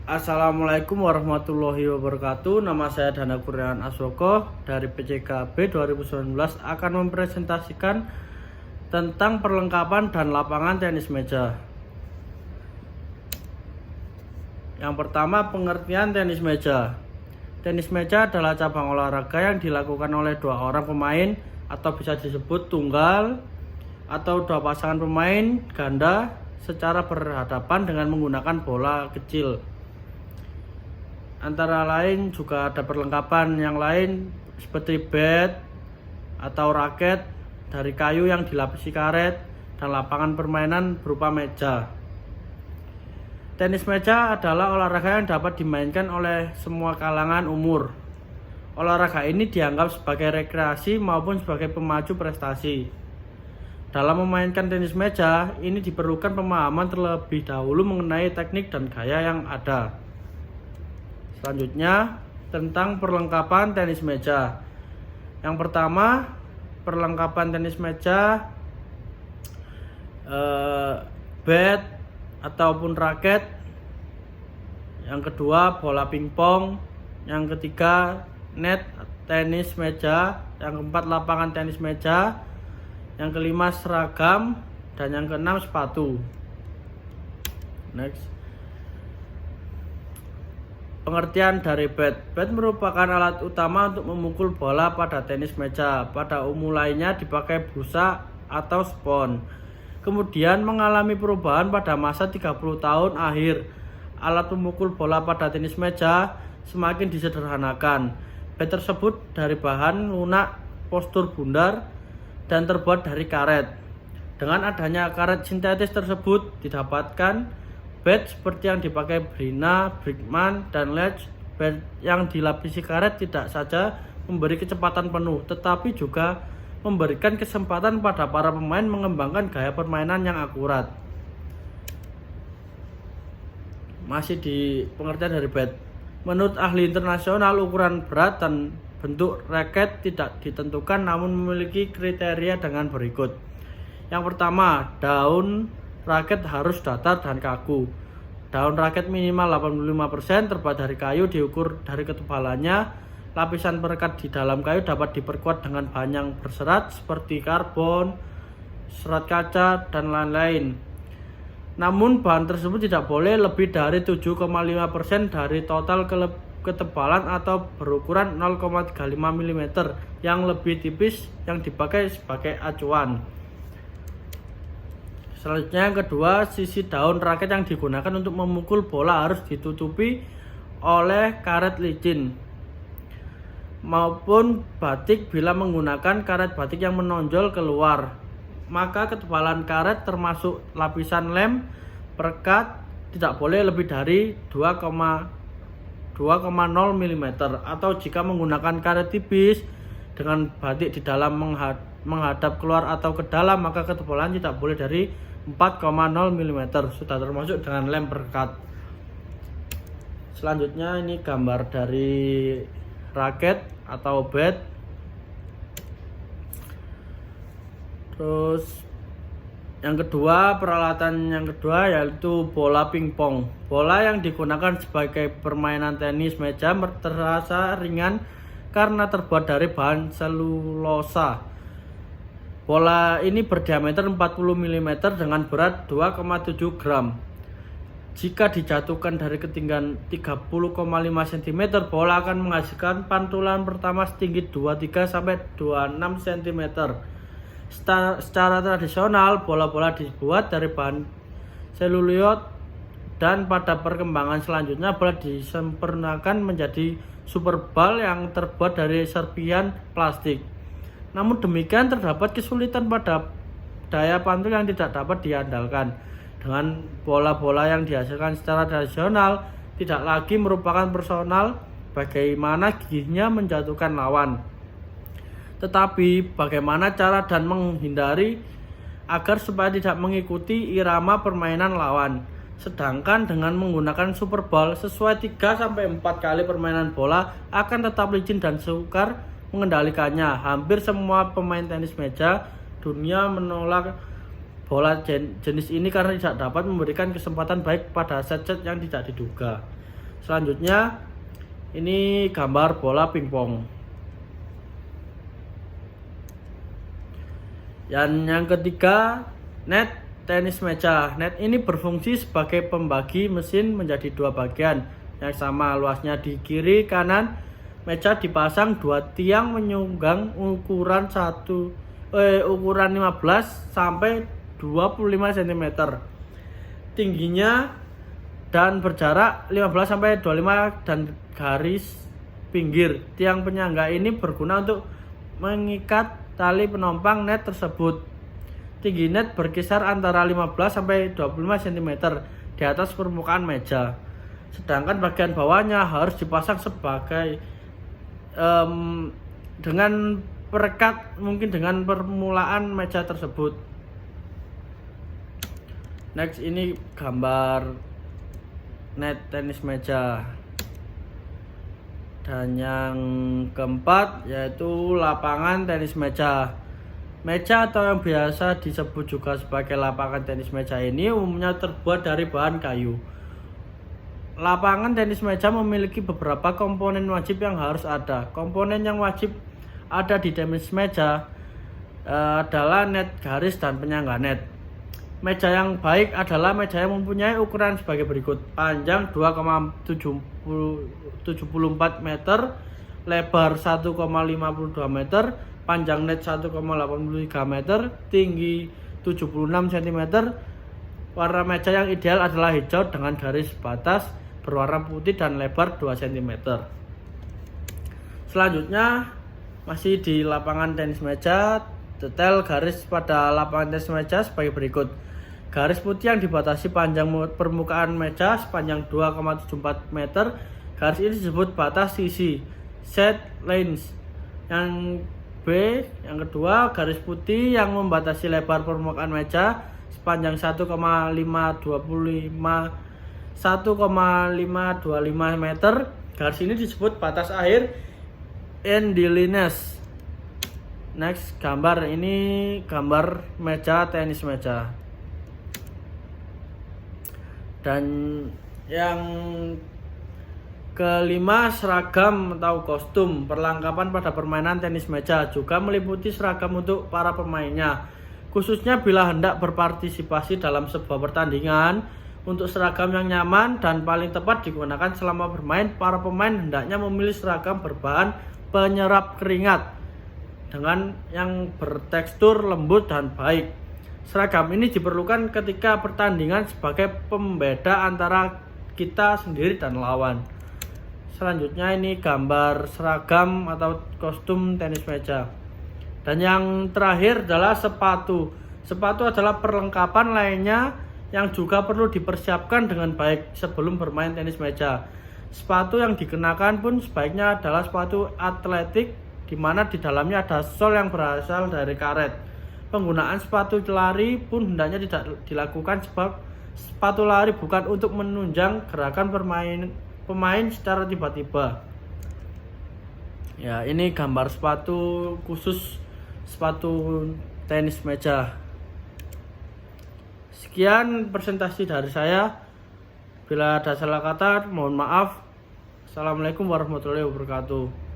Assalamualaikum warahmatullahi wabarakatuh. Nama saya Dana Kurniawan Aswoko dari PCKB 2019 akan mempresentasikan tentang perlengkapan dan lapangan tenis meja. Yang pertama, pengertian tenis meja. Tenis meja adalah cabang olahraga yang dilakukan oleh dua orang pemain atau bisa disebut tunggal atau dua pasangan pemain ganda secara berhadapan dengan menggunakan bola kecil. Antara lain juga ada perlengkapan yang lain seperti bat atau raket dari kayu yang dilapisi karet dan lapangan permainan berupa meja. Tenis meja adalah olahraga yang dapat dimainkan oleh semua kalangan umur. Olahraga ini dianggap sebagai rekreasi maupun sebagai pemacu prestasi. Dalam memainkan tenis meja, ini diperlukan pemahaman terlebih dahulu mengenai teknik dan gaya yang ada. Selanjutnya, tentang perlengkapan tenis meja. Yang pertama, perlengkapan tenis meja bat ataupun raket. Yang kedua, bola pingpong. Yang ketiga, net tenis meja. Yang keempat, lapangan tenis meja. Yang kelima, seragam. Dan yang keenam, sepatu. Next. Pengertian dari bat. Bat merupakan alat utama untuk memukul bola pada tenis meja. Pada mulainya dipakai busa atau spons. Kemudian mengalami perubahan pada masa 30 tahun akhir. Alat memukul bola pada tenis meja semakin disederhanakan. Bat tersebut dari bahan lunak, postur bundar, dan terbuat dari karet. Dengan adanya karet sintetis tersebut didapatkan bat seperti yang dipakai Brina, Brickman, dan Ledge. Bat yang dilapisi karet tidak saja memberi kecepatan penuh, tetapi juga memberikan kesempatan pada para pemain mengembangkan gaya permainan yang akurat. Masih di pengertian dari bat. Menurut ahli internasional, ukuran berat dan bentuk raket tidak ditentukan namun memiliki kriteria dengan berikut. Yang pertama, daun raket harus datar dan kaku. Daun raket minimal 85% terbuat dari kayu, diukur dari ketebalannya. Lapisan perekat di dalam kayu dapat diperkuat dengan bahan yang berserat seperti karbon, serat kaca, dan lain-lain. Namun bahan tersebut tidak boleh lebih dari 7,5% dari total ketebalan atau berukuran 0,35 mm yang lebih tipis yang dipakai sebagai acuan. Selanjutnya yang kedua, sisi daun raket yang digunakan untuk memukul bola harus ditutupi oleh karet licin maupun batik. Bila menggunakan karet batik yang menonjol keluar, maka ketebalan karet termasuk lapisan lem perekat tidak boleh lebih dari 2,0 mm, atau jika menggunakan karet tipis dengan batik di dalam menghadap keluar atau ke dalam, maka ketebalan tidak boleh dari 4,0 mm, sudah termasuk dengan lem perekat. Selanjutnya ini gambar dari raket atau bat. Terus yang kedua, peralatan yang kedua yaitu bola pingpong. Bola yang digunakan sebagai permainan tenis meja terasa ringan karena terbuat dari bahan selulosa. Bola ini berdiameter 40 mm dengan berat 2,7 gram. Jika dijatuhkan dari ketinggian 30,5 cm, bola akan menghasilkan pantulan pertama setinggi 23 sampai 26 cm. Secara tradisional, bola-bola dibuat dari bahan seluloid dan pada perkembangan selanjutnya bola disempurnakan menjadi superball yang terbuat dari serpihan plastik. Namun demikian, terdapat kesulitan pada daya pantul yang tidak dapat diandalkan. Dengan bola-bola yang dihasilkan secara tradisional tidak lagi merupakan personal bagaimana gigihnya menjatuhkan lawan, tetapi bagaimana cara dan menghindari agar supaya tidak mengikuti irama permainan lawan. Sedangkan dengan menggunakan superball, sesuai 3-4 kali permainan bola akan tetap licin dan sukar mengendalikannya. Hampir semua pemain tenis meja dunia menolak bola jenis ini karena tidak dapat memberikan kesempatan baik pada set-set yang tidak diduga. Selanjutnya ini gambar bola pingpong. Dan yang ketiga, net tenis meja. Net ini berfungsi sebagai pembagi mesin menjadi dua bagian yang sama luasnya. Di kiri kanan meja dipasang dua tiang menyunggang ukuran 15 sampai 25 cm. Tingginya dan berjarak 15 sampai 25 dan garis pinggir. Tiang penyangga ini berguna untuk mengikat tali penompang net tersebut. Tinggi net berkisar antara 15 sampai 25 cm di atas permukaan meja. Sedangkan bagian bawahnya harus dipasang sebagai dengan perekat mungkin dengan permulaan meja tersebut. Next, ini gambar net tenis meja. Dan yang keempat yaitu lapangan tenis meja. Meja atau yang biasa disebut juga sebagai lapangan tenis meja ini umumnya terbuat dari bahan kayu. Lapangan tenis meja memiliki beberapa komponen wajib yang harus ada. Komponen yang wajib ada di tenis meja adalah net garis dan penyangga net. Meja yang baik adalah meja yang mempunyai ukuran sebagai berikut: panjang 2,74 meter, lebar 1,52 meter, panjang net 1,83 meter, tinggi 76 cm. Warna meja yang ideal adalah hijau dengan garis batas berwarna putih dan lebar 2 cm. Selanjutnya masih di lapangan tenis meja. Detail garis pada lapangan tenis meja sebagai berikut: garis putih yang dibatasi panjang permukaan meja sepanjang 2,74 meter. Garis ini disebut batas sisi, set lines. Yang B, yang kedua, garis putih yang membatasi lebar permukaan meja sepanjang 1,525 meter. Garis ini disebut batas akhir, end lines. Next, gambar ini gambar meja tenis meja. Dan yang kelima, seragam atau kostum. Perlengkapan pada permainan tenis meja juga meliputi seragam untuk para pemainnya, khususnya bila hendak berpartisipasi dalam sebuah pertandingan. Untuk seragam yang nyaman dan paling tepat digunakan selama bermain, para pemain hendaknya memilih seragam berbahan penyerap keringat dengan yang bertekstur lembut dan baik. Seragam ini diperlukan ketika pertandingan sebagai pembeda antara kita sendiri dan lawan. Selanjutnya ini gambar seragam atau kostum tenis meja. Dan yang terakhir adalah sepatu. Sepatu adalah perlengkapan lainnya yang juga perlu dipersiapkan dengan baik sebelum bermain tenis meja. Sepatu yang dikenakan pun sebaiknya adalah sepatu atletik, di mana di dalamnya ada sol yang berasal dari karet. Penggunaan sepatu lari pun hendaknya tidak dilakukan sebab sepatu lari bukan untuk menunjang gerakan pemain secara tiba-tiba. Ya, ini gambar sepatu khusus sepatu tenis meja. Sekian presentasi dari saya. Bila ada salah kata, mohon maaf. Assalamualaikum warahmatullahi wabarakatuh.